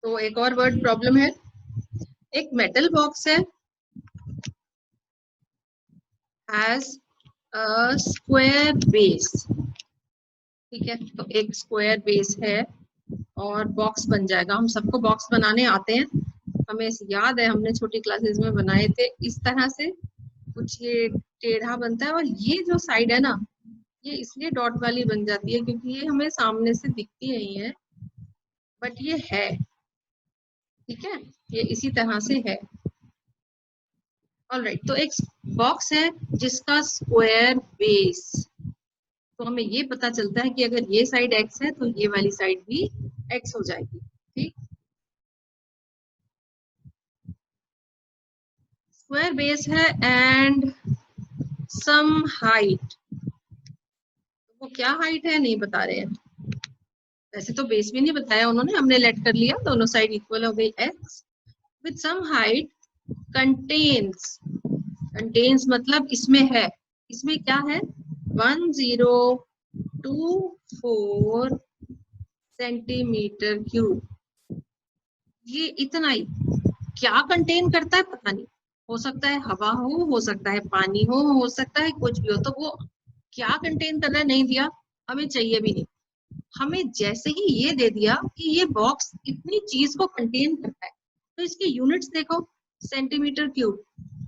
तो एक और वर्ड प्रॉब्लम है। एक मेटल बॉक्स है, हैज अ स्क्वायर बेस। ठीक है, तो एक स्क्वायर बेस है और बॉक्स बन जाएगा। हम सबको बॉक्स बनाने आते हैं, हमें याद है हमने छोटी क्लासेस में बनाए थे। इस तरह से कुछ ये टेढ़ा बनता है और ये जो साइड है ना, ये इसलिए डॉट वाली बन जाती है क्योंकि ये हमें सामने से दिखती नहीं है, बट ये है। ठीक है, ये इसी तरह से है। ऑलराइट, तो एक बॉक्स है जिसका स्क्वायर बेस, तो हमें ये पता चलता है कि अगर ये साइड x है तो ये वाली साइड भी x हो जाएगी। ठीक, स्क्वायर बेस है एंड सम हाइट। वो क्या हाइट है नहीं बता रहे हैं, वैसे तो बेस भी नहीं बताया उन्होंने, हमने लेट कर लिया, दोनों साइड इक्वल हो गई x with some height contains. Contains मतलब इसमें है, इसमें क्या है, 1024 सेंटीमीटर क्यूब। ये इतना ही क्या कंटेन करता है पता नहीं, हो सकता है हवा हो सकता है पानी हो सकता है कुछ भी हो। तो वो क्या कंटेन कर रहा है नहीं दिया, हमें चाहिए भी नहीं। हमें जैसे ही ये दे दिया कि ये बॉक्स इतनी चीज को कंटेन करता है, तो इसके यूनिट्स देखो, सेंटीमीटर क्यूब।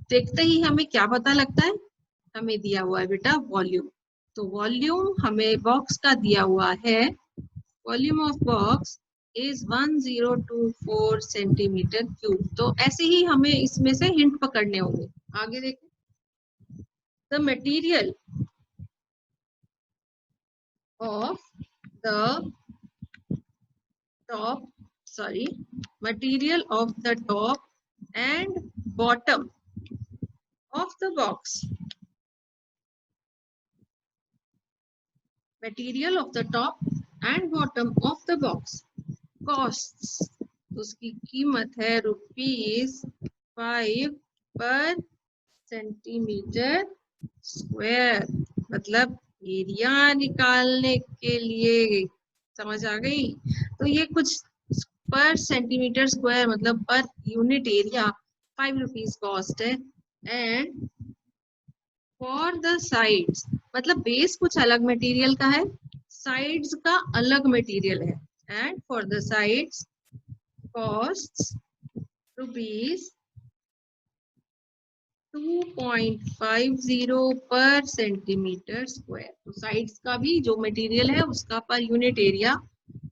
देखते ही हमें क्या पता लगता है, हमें दिया हुआ है बेटा वॉल्यूम। तो वॉल्यूम हमें बॉक्स का दिया हुआ है, volume of box is 1024 centimetre cube. तो ऐसे ही हमें इसमें से हिंट पकड़ने होंगे। आगे देखें, the material of the top, sorry, material of the top and bottom of the box, material of the top and bottom of the box costs, उसकी कीमत है ₹5 पर सेंटीमीटर स्क्वायर। मतलब एरिया निकालने के लिए, समझ आ गई। तो ये कुछ पर सेंटीमीटर स्क्वायर मतलब पर यूनिट एरिया ₹5 कॉस्ट है। एंड फॉर द साइड्स, मतलब बेस कुछ अलग मटेरियल का है, साइड्स का अलग मटेरियल है। And for the sides cost ₹2.50 पर सेंटीमीटर स्क्वायर। तो साइड्स का भी जो मटेरियल है उसका पर यूनिट एरिया,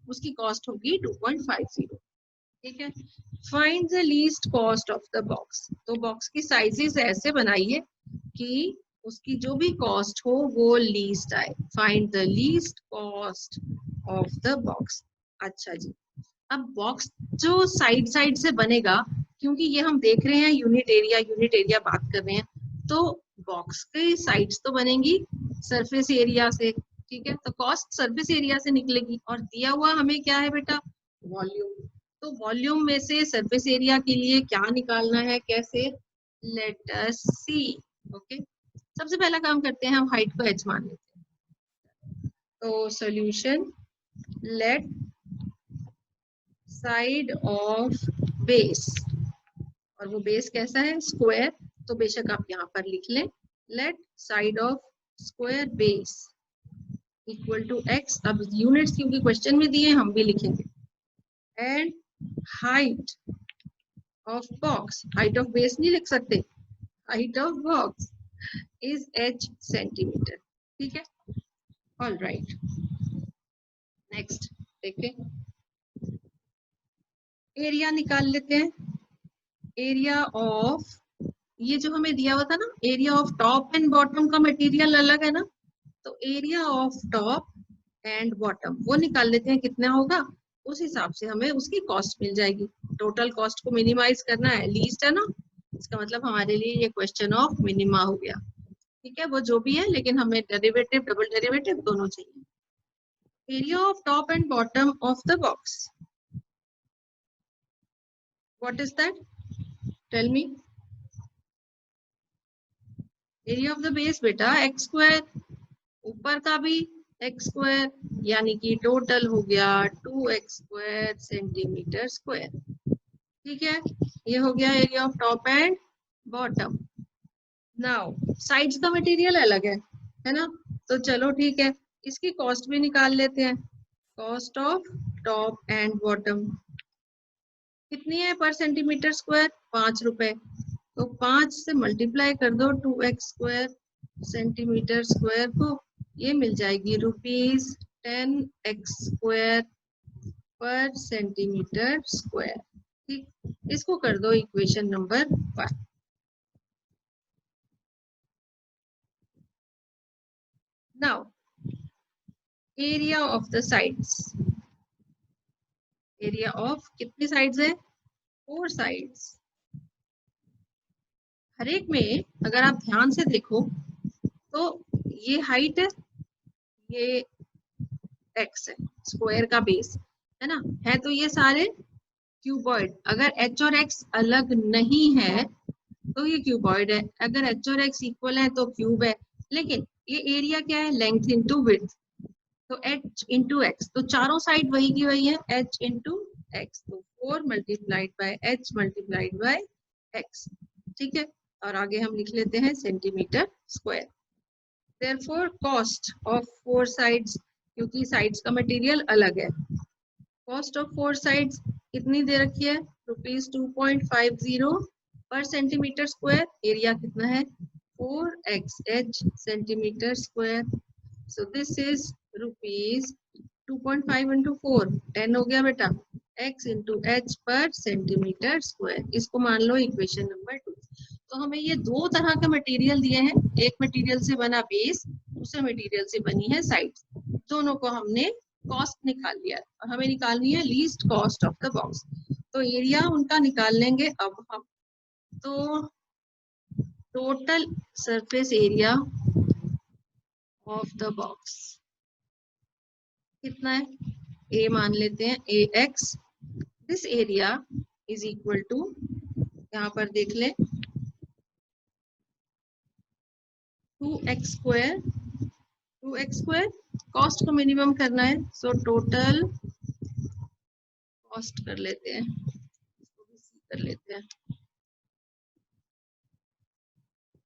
उसकी कॉस्ट होगी 2.50। ठीक है, find the least cost of the box. तो बॉक्स की साइजेस ऐसे बनाइए कि उसकी जो भी कॉस्ट हो वो लीस्ट आए। Find the least cost of the box. अच्छा जी, अब बॉक्स जो साइड साइड से बनेगा, क्योंकि ये हम देख रहे हैं यूनिट एरिया बात कर रहे हैं, तो बॉक्स के साइड्स तो बनेंगी सरफेस एरिया से। ठीक है, तो कॉस्ट सरफेस एरिया से निकलेगी और दिया हुआ हमें क्या है बेटा, वॉल्यूम। तो वॉल्यूम में से सरफेस एरिया के लिए क्या निकालना है, कैसे, लेट अस सी। ओके, सबसे पहला काम करते हैं, हम हाइट को h मान लेते हैं। तो solution, let side of base, और वो बेस कैसा है, स्क्वायर, तो बेशक आप यहाँ पर लिख लें, let side of square base equal to x। अब यूनिट्स क्योंकि क्वेश्चन में दिए हम भी लिखेंगे। And height of box, height of base नहीं लिख सकते, height of box is h centimeter. ठीक है, ऑल राइट, नेक्स्ट देखें, एरिया निकाल लेते हैं। एरिया ऑफ, ये जो हमें दिया हुआ था ना, area of top and bottom का मटेरियल अलग है ना, तो area of top and bottom वो निकाल लेते हैं, कितना होगा, उस हिसाब से हमें उसकी कॉस्ट मिल जाएगी। टोटल कॉस्ट को मिनिमाइज करना है, लीस्ट है ना, इसका मतलब हमारे लिए ये क्वेश्चन ऑफ मिनिमा हो गया। ठीक है, वो जो भी है, लेकिन हमें डेरिवेटिव डबल डेरिवेटिव दोनों चाहिए। Area of top and bottom of the box, what is that, tell me. Area of the base बेटा x स्क्वायर, ऊपर का भी एक्स स्क्वायर, यानी कि टोटल हो गया 2x² सेंटीमीटर स्क्वायर। ठीक है, ये हो गया area of top and bottom. Now sides का मटेरियल अलग है ना, तो चलो ठीक है, इसकी कॉस्ट भी निकाल लेते हैं। Cost of top and bottom कितनी है पर सेंटीमीटर स्क्वायर? 5 रुपए। तो 5 से मल्टीप्लाई कर दो 2x² सेंटीमीटर स्क्वायर को, ये मिल जाएगी ₹10x² पर सेंटीमीटर स्क्वायर। ठीक, इसको कर दो equation number 1। Now area of the sides, area of कितनी साइड्स है? 4 साइड्स। हर एक में अगर आप ध्यान से देखो तो ये हाइट है, ये x है, स्क्वायर का बेस है ना, है तो ये सारे क्यूबॉइड। अगर h और x अलग नहीं है तो ये क्यूबॉइड है, अगर h और x इक्वल है तो क्यूब है। लेकिन ये एरिया क्या है? लेंथ इंटू विड्थ, तो h इंटू एक्स, तो चारों साइड वही की वही है, h इंटू एक्स, तो 4 multiplied by h multiplied by x। ठीक है, और आगे हम लिख लेते हैं centimetre square. Therefore cost of 4 sides, क्योंकि साइड्स का मटेरियल अलग है, कॉस्ट ऑफ 4 साइड्स कितनी दे रखी है? ₹2.50 पर सेंटीमीटर स्क्वायर। एरिया कितना है? 4xh centimetre square. So this is ₹2.5 into 4, 10 हो गया बेटा, x इंटू h पर सेंटीमीटर स्क्वायर। इसको मान लो इक्वेशन नंबर 2। तो हमें ये दो तरह के मटेरियल दिए हैं, एक मटेरियल से बना बेस, दूसरे मटेरियल से बनी है साइड्स। दोनों को हमने कॉस्ट निकाल लिया और हमें निकालनी है least cost of the box. तो एरिया उनका निकाल लेंगे अब हम। तो total surface area of the box कितना है? ए मान लेते हैं, ax। This area is equal to, यहाँ पर देख ले, 2x²। 2x² कॉस्ट को मिनिमम करना है, सो टोटल कॉस्ट कर लेते हैं, इसको भी सी कर लेते हैं।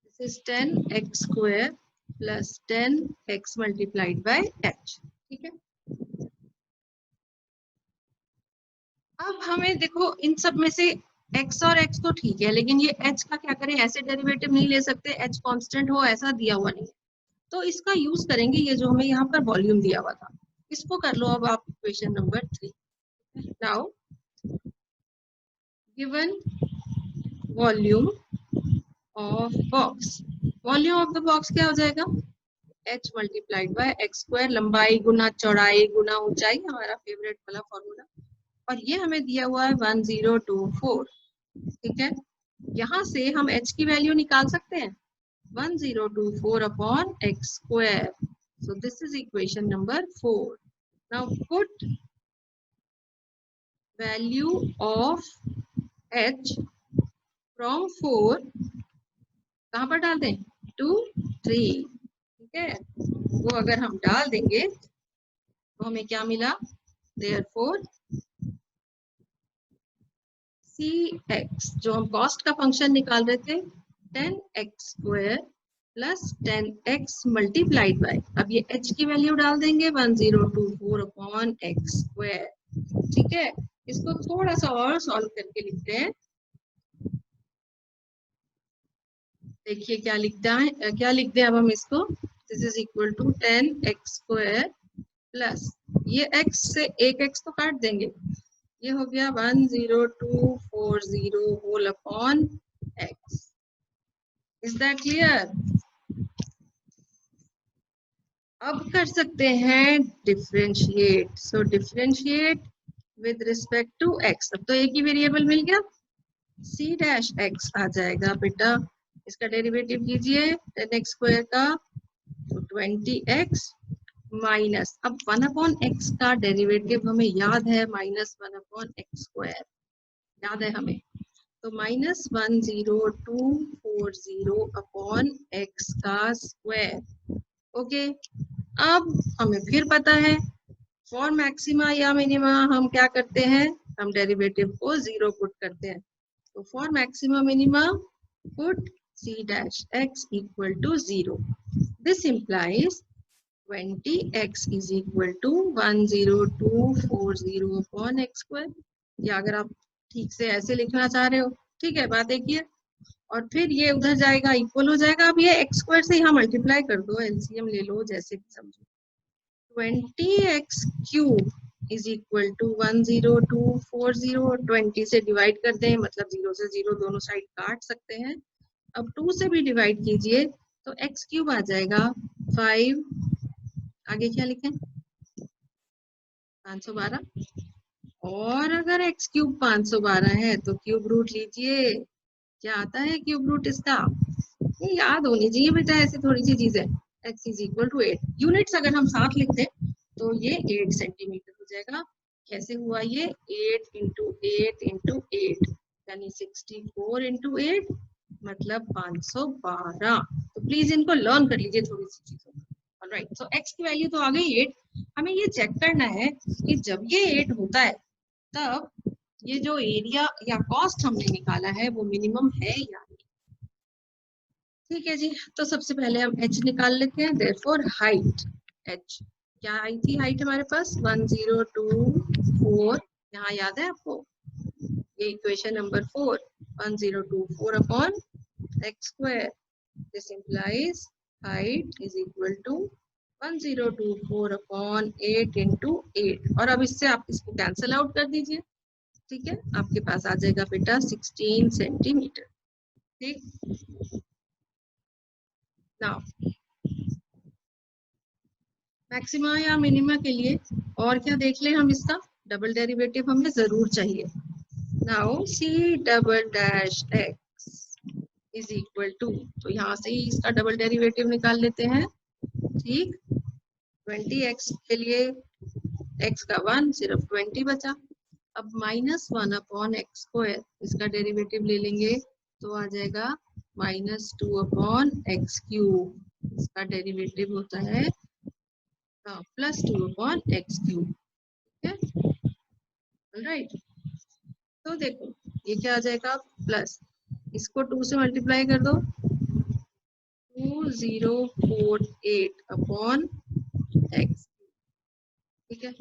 This is 10x² plus 10x multiplied by h। ठीक है, अब हमें देखो इन सब में से x और x तो ठीक है, लेकिन ये h का क्या करें? ऐसे डेरिवेटिव नहीं ले सकते, h कांस्टेंट हो ऐसा दिया हुआ नहीं है, तो इसका यूज करेंगे ये जो हमें यहाँ पर वॉल्यूम दिया हुआ था, इसको कर लो अब आप equation number 3। Now given volume of box, volume of the box क्या हो जाएगा? h मल्टीप्लाइड बाय x², लंबाई गुना चौड़ाई गुना ऊंचाई, हमारा फेवरेट वाला फॉर्मूला। और ये हमें दिया हुआ है 1024। ठीक है, यहाँ से हम h की वैल्यू निकाल सकते हैं, 1024 upon x²। So this is equation number 4. Now put value of h from 4 कहाँ पर डाल दें? 2 3। ठीक है, वो अगर हम डाल देंगे तो हमें क्या मिला? Therefore cx, जो हम कॉस्ट का फंक्शन निकाल रहे थे, 10x² plus 10x multiplied by, अब ये h की वैल्यू डाल देंगे 1024 अपॉन x²। ठीक है, इसको थोड़ा सा और सॉल्व करके लिखते हैं। देखिए क्या लिखता है, क्या लिखते हैं अब हम इसको। This is equal to 10x² plus, ये x से एक x तो काट देंगे, ये हो गया 10240 whole upon x। Is that clear? अब कर सकते हैं differentiate. So differentiate with respect to x। अब तो एक ही वेरिएबल मिल गया, c' x आ जाएगा बेटा, इसका डेरिवेटिव कीजिए 10x² का, तो 20x माइनस, अब 1 अपॉन x का डेरिवेटिव हमें याद है, -1 अपॉन x², याद है हमें, तो -10240 अपॉन x का स्क्वायर। ओके, अब हमें फिर पता है फॉर मैक्सिमा या मिनिमा हम क्या करते हैं, हम डेरिवेटिव को 0 पुट करते हैं। तो for maxima minima put c dash x equal to 0. This implies 20x is equal to 10240 upon x square. या अगर आप ठीक से ऐसे लिखना चाह रहे हो, ठीक है, बात एक ही है। और फिर ये उधर जाएगा, इक्वल हो जाएगा। अब ये x स्क्वायर से यहाँ मल्टीप्लाई कर दो, एलसीएम ले लो, जैसे कि समझो। 20x cube is equal to 10240, 20 से डिवाइड कर दें, मतलब 0 से 0 दोनों साइड काट सकते हैं। अब 2 से भी डिवाइड कीजिए तो x क्यूब आ जाएगा 5, आगे क्या लिखें, 512। और अगर x क्यूब 512 है तो क्यूब रूट लीजिए, क्या आता है क्यूब रूट इसका, ये याद होनी चाहिए बेटा, ऐसी थोड़ी सी चीज है। x is equal to 8, units अगर हम साथ लिखते तो ये 8 सेंटीमीटर हो जाएगा। कैसे हुआ ये, 8 इंटू 8 इंटू 8 यानी 64 इंटू 8 मतलब 512। तो प्लीज इनको लर्न कर लीजिए थोड़ी सी चीजों। ऑलराइट, सो x की वैल्यू तो आ गई 8। हमें ये चेक करना है कि जब ये 8 होता है तब ये जो एरिया या कॉस्ट हमने निकाला है वो मिनिमम है या नहीं। ठीक है जी, तो सबसे पहले हम h निकाल लेते हैं। देयरफॉर हाइट h क्या आई थी, हाइट हमारे पास 1024, यहाँ याद है आपको, ये equation number 4, 1024 upon x square. This implies height is equal to 1024 upon 8 into 8। और अब इससे आप इसको कैंसिल आउट कर दीजिए, ठीक है, आपके पास आ जाएगा बेटा 16 सेंटीमीटर। ठीक, नाउ मैक्सिमा या मिनिमा के लिए और क्या देख लें हम, इसका डबल डेरिवेटिव हमें जरूर चाहिए। Now c double dash x is equal to, तो यहाँ से ही इसका डबल डेरिवेटिव निकाल लेते हैं। ठीक, 20x के लिए x का 1 सिर्फ 20 बचा। अब -1 अपॉन एक्स स्क्वायर, इसका डेरिवेटिव ले लेंगे तो आ जाएगा -2 अपॉन एक्स क्यूब, इसका डेरिवेटिव होता है +2 अपॉन एक्स क्यूब। ठीक है, राइट। तो देखो ये क्या आ जाएगा, प्लस, इसको 2 से मल्टीप्लाई कर दो, 2048 अपॉन एक्स। ठीक है,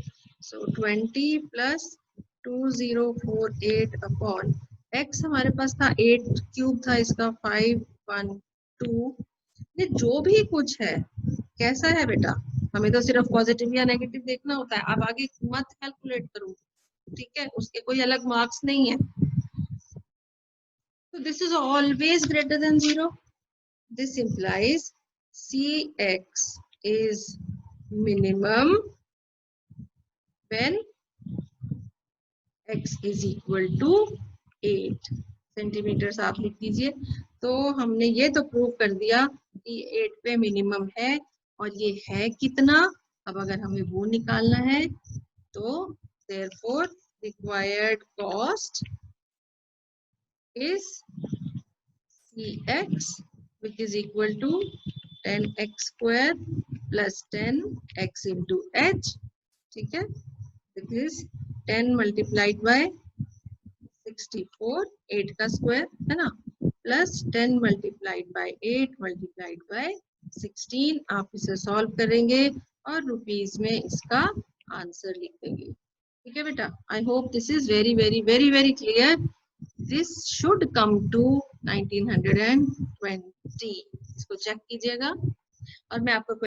सो 20 प्लस 2048 अपॉन x हमारे पास था 8 क्यूब था इसका 512। ये जो भी कुछ है कैसा है बेटा, हमें तो सिर्फ पॉजिटिव या नेगेटिव देखना होता है। आप आगे मत कैलकुलेट करो, ठीक है, उसके कोई अलग मार्क्स नहीं है। तो this is always greater than 0। This implies cx is minimum when x is equal to 8 centimetre आप लिख दीजिए। तो हमने ये तो प्रूव कर दिया कि 8 पे मिनिमम है, और ये है कितना। अब अगर हमें वो निकालना है तो therefore required cost is cx which is equal to 10x square plus 10x into h। ठीक है, it is 10 multiplied by 64, 8 का स्क्वायर है ना, plus 10 multiplied by 8 multiplied by 16। आप इसे सॉल्व करेंगे और रुपीज में इसका आंसर लिख देंगे। ठीक है बेटा, I hope this is very very very very clear. This should come to 1920। इसको चेक कीजिएगा और मैं आपको